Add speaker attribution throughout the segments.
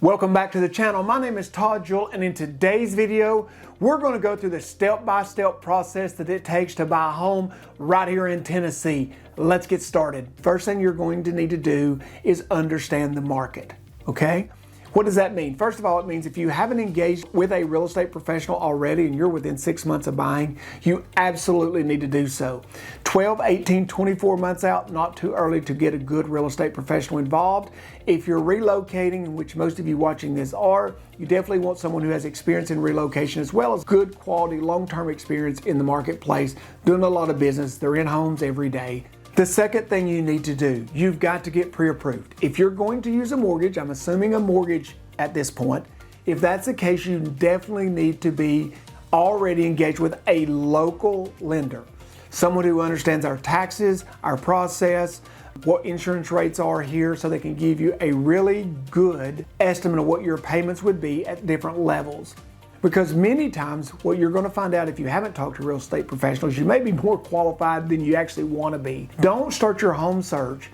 Speaker 1: Welcome back to the channel. My name is Todd Jewell, and in today's video, we're going to go through the step-by-step process that it takes to buy a home right here in Tennessee. Let's get started. First thing you're going to need to do is understand the market, okay? What does that mean? First of all, it means if you haven't engaged with a real estate professional already and you're within 6 months of buying, you absolutely need to do so. 12, 18, 24 months out, not too early to get a good real estate professional involved. If you're relocating, which most of you watching this are, you definitely want someone who has experience in relocation as well as good quality long-term experience in the marketplace, doing a lot of business. They're in homes every day. The second thing you need to do, you've got to get pre-approved. If you're going to use a mortgage, I'm assuming a mortgage at this point, if that's the case, you definitely need to be already engaged with a local lender. Someone who understands our taxes, our process, what insurance rates are here, so they can give you a really good estimate of what your payments would be at different levels. Because many times what you're going to find out if you haven't talked to real estate professionals, you may be more qualified than you actually want to be. Don't start your home search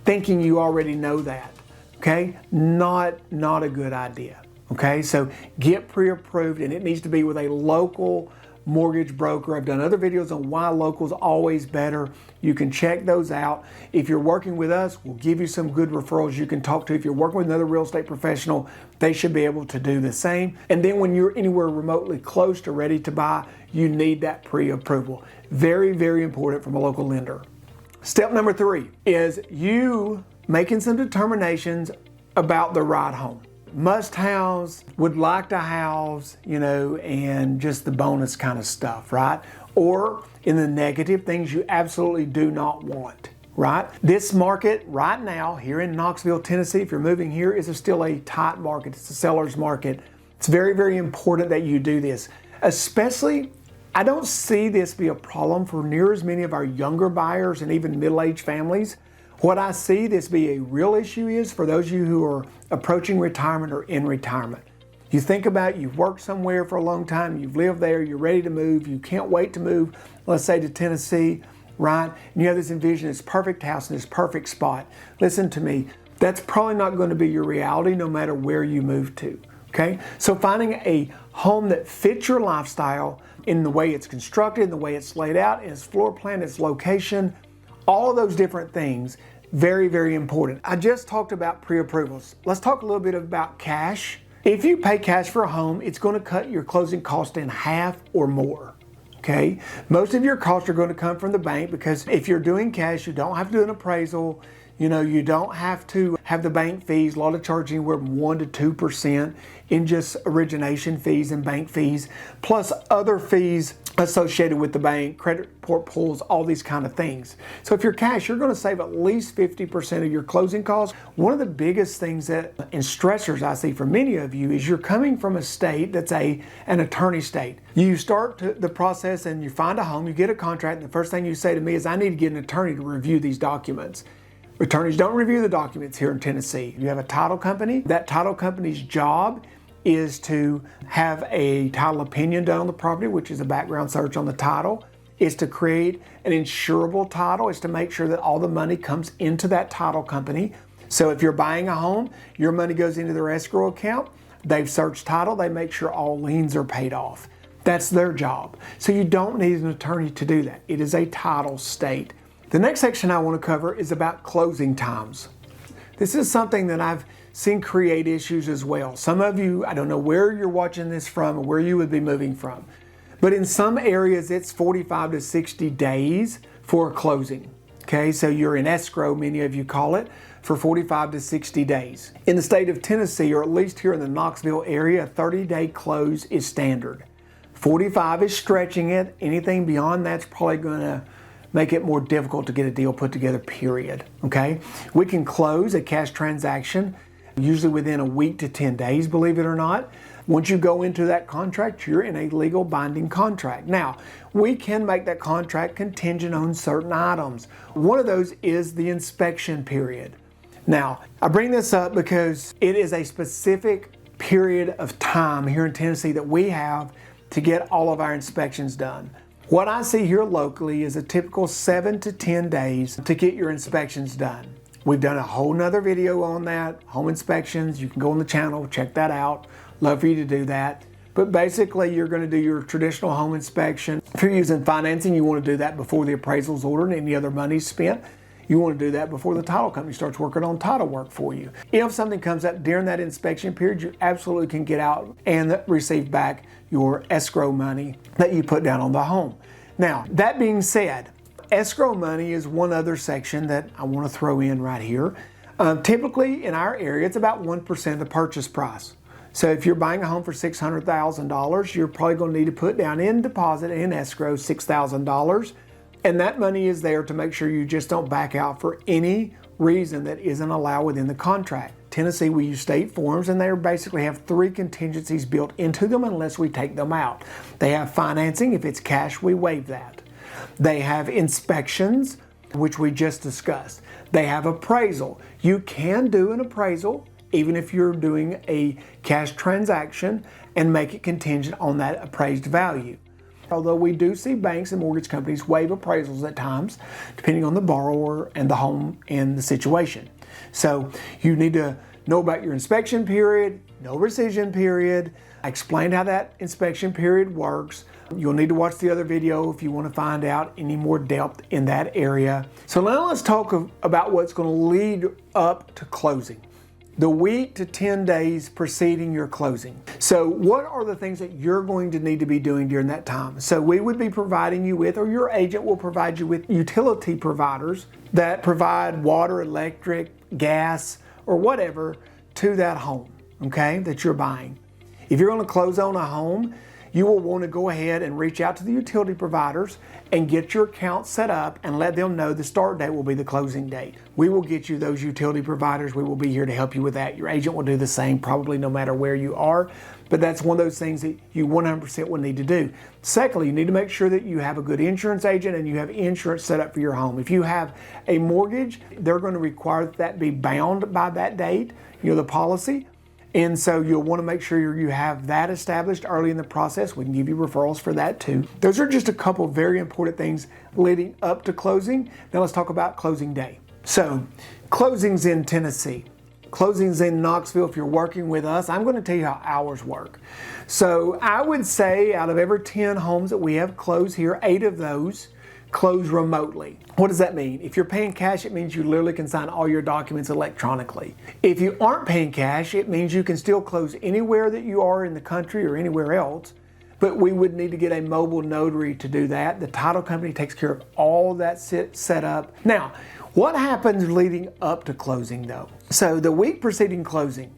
Speaker 1: thinking you already know that, okay? Not a good idea, okay? So get pre-approved, and it needs to be with a local mortgage broker. I've done other videos on why local is always better. You can check those out. If you're working with us, we'll give you some good referrals you can talk to. If you're working with another real estate professional, they should be able to do the same. And then when you're anywhere remotely close to ready to buy, you need that pre-approval. Very, very important from a local lender. Step number 3 is you making some determinations about the right home. Must house, would like to house, and just the bonus kind of stuff, right? Or in the negative, things you absolutely do not want, right? This market right now here in Knoxville, Tennessee, if you're moving here, is still a tight market. It's a seller's market. It's very, very important that you do this. Especially, I don't see this be a problem for near as many of our younger buyers and even middle-aged families. What I see this be a real issue is for those of you who are approaching retirement or in retirement. You think about you've worked somewhere for a long time, you've lived there, you're ready to move, you can't wait to move, let's say to Tennessee, right? And you have this envision, this perfect house in this perfect spot. Listen to me, that's probably not going to be your reality no matter where you move to, okay? So finding a home that fits your lifestyle in the way it's constructed, in the way it's laid out, in its floor plan, its location, all of those different things, very, very important. I just talked about pre-approvals. Let's talk a little bit about cash. If you pay cash for a home, it's going to cut your closing cost in half or more, okay? Most of your costs are going to come from the bank because if you're doing cash, you don't have to do an appraisal. You don't have to have the bank fees. A lot of charging anywhere from 1% to 2% in just origination fees and bank fees, plus other fees associated with the bank, credit report pulls, all these kind of things. So if you're cash, you're going to save at least 50% of your closing costs. One of the biggest things and stressors I see for many of you is you're coming from a state that's an attorney state. You start the process and you find a home, you get a contract, and the first thing you say to me is, I need to get an attorney to review these documents. Attorneys don't review the documents here in Tennessee. You have a title company. That title company's job is to have a title opinion done on the property, which is a background search on the title. Is to create an insurable title. Is to make sure that all the money comes into that title company. So if you're buying a home, your money goes into their escrow account. They've searched title. They make sure all liens are paid off. That's their job. So you don't need an attorney to do that. It is a title state. The next section I want to cover is about closing times. This is something that I've seen create issues as well. Some of you, I don't know where you're watching this from or where you would be moving from, but in some areas it's 45 to 60 days for a closing. Okay, so you're in escrow, many of you call it, for 45 to 60 days. In the state of Tennessee, or at least here in the Knoxville area, a 30-day close is standard. 45 is stretching it. Anything beyond that's probably going to make it more difficult to get a deal put together, period, okay? We can close a cash transaction usually within a week to 10 days, believe it or not. Once you go into that contract, you're in a legal binding contract. Now, we can make that contract contingent on certain items. One of those is the inspection period. Now, I bring this up because it is a specific period of time here in Tennessee that we have to get all of our inspections done. What I see here locally is a typical 7 to 10 days to get your inspections done. We've done a whole nother video on that, home inspections. You can go on the channel, check that out. Love for you to do that. But basically, you're going to do your traditional home inspection. If you're using financing, you want to do that before the appraisal's ordered and any other money's spent. You want to do that before the title company starts working on title work for you. If something comes up during that inspection period, you absolutely can get out and receive back your escrow money that you put down on the home. Now, that being said, escrow money is one other section that I want to throw in right here. Typically in our area, it's about 1% of the purchase price. So if you're buying a home for $600,000, you're probably going to need to put down in deposit and in escrow $6,000. And that money is there to make sure you just don't back out for any reason that isn't allowed within the contract. Tennessee, we use state forms, and they basically have 3 contingencies built into them unless we take them out. They have financing. If it's cash, we waive that. They have inspections, which we just discussed. They have appraisal. You can do an appraisal even if you're doing a cash transaction and make it contingent on that appraised value. Although we do see banks and mortgage companies waive appraisals at times, depending on the borrower and the home and the situation. So you need to know about your inspection period, no rescission period. I explained how that inspection period works. You'll need to watch the other video if you want to find out any more depth in that area. So now let's talk about what's going to lead up to closing. The week to 10 days preceding your closing. So what are the things that you're going to need to be doing during that time? So we would be providing you with, or your agent will provide you with, utility providers that provide water, electric, gas, or whatever to that home, okay, that you're buying. If you're going to close on a home, you will want to go ahead and reach out to the utility providers and get your account set up and let them know the start date will be the closing date. We will get you those utility providers. We will be here to help you with that. Your agent will do the same, probably no matter where you are, but that's one of those things that you 100% will need to do. Secondly, you need to make sure that you have a good insurance agent and you have insurance set up for your home. If you have a mortgage, they're going to require that be bound by that date, the policy. And so you'll want to make sure you have that established early in the process. We can give you referrals for that too. Those are just a couple of very important things leading up to closing. Now let's talk about closing day. So closings in Tennessee, closings in Knoxville. If you're working with us, I'm going to tell you how ours work. So I would say out of every 10 homes that we have closed here, 8 of those close remotely. What does that mean? If you're paying cash, it means you literally can sign all your documents electronically. If you aren't paying cash, it means you can still close anywhere that you are in the country or anywhere else, but we would need to get a mobile notary to do that. The title company takes care of all that set up. Now, what happens leading up to closing though? So the week preceding closing,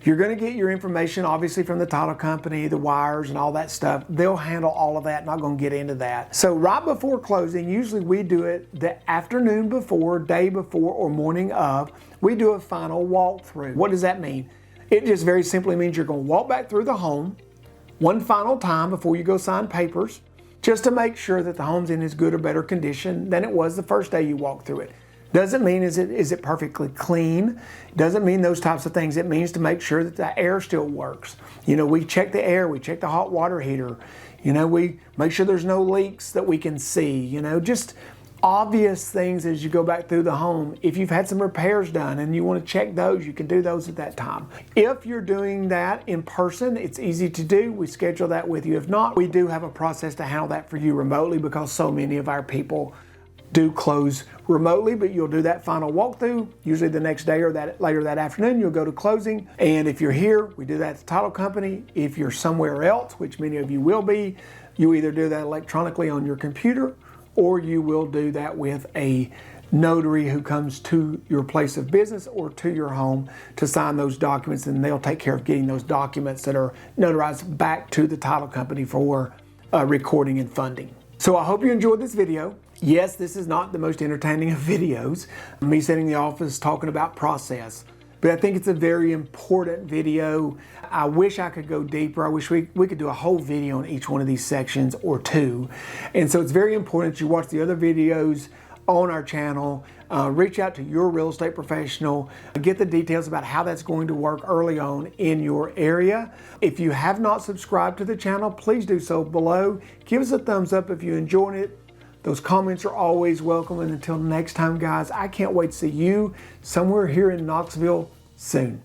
Speaker 1: you're going to get your information obviously from the title company, the wires and all that stuff. They'll handle all of that. Not going to get into that. So right before closing, usually we do it the afternoon before, day before, or morning of. We do a final walkthrough. What does that mean? It just very simply means you're going to walk back through the home one final time before you go sign papers, just to make sure that the home's in as good or better condition than it was the first day you walked through it. Doesn't mean is it perfectly clean. Doesn't mean those types of things. It means to make sure that the air still works. We check the air, we check the hot water heater. We make sure there's no leaks that we can see. Just obvious things as you go back through the home. If you've had some repairs done and you want to check those, you can do those at that time. If you're doing that in person, it's easy to do. We schedule that with you. If not, we do have a process to handle that for you remotely because so many of our people do close remotely, but you'll do that final walkthrough, usually the next day or later that afternoon, you'll go to closing. And if you're here, we do that at the title company. If you're somewhere else, which many of you will be, you either do that electronically on your computer or you will do that with a notary who comes to your place of business or to your home to sign those documents, and they'll take care of getting those documents that are notarized back to the title company for recording and funding. So I hope you enjoyed this video. Yes, this is not the most entertaining of videos, me sitting in the office talking about process, but I think it's a very important video. I wish I could go deeper. I wish we could do a whole video on each one of these sections or two. And so it's very important that you watch the other videos on our channel, reach out to your real estate professional, get the details about how that's going to work early on in your area. If you have not subscribed to the channel, please do so below. Give us a thumbs up if you enjoyed it. Those comments are always welcome. And until next time, guys, I can't wait to see you somewhere here in Knoxville soon.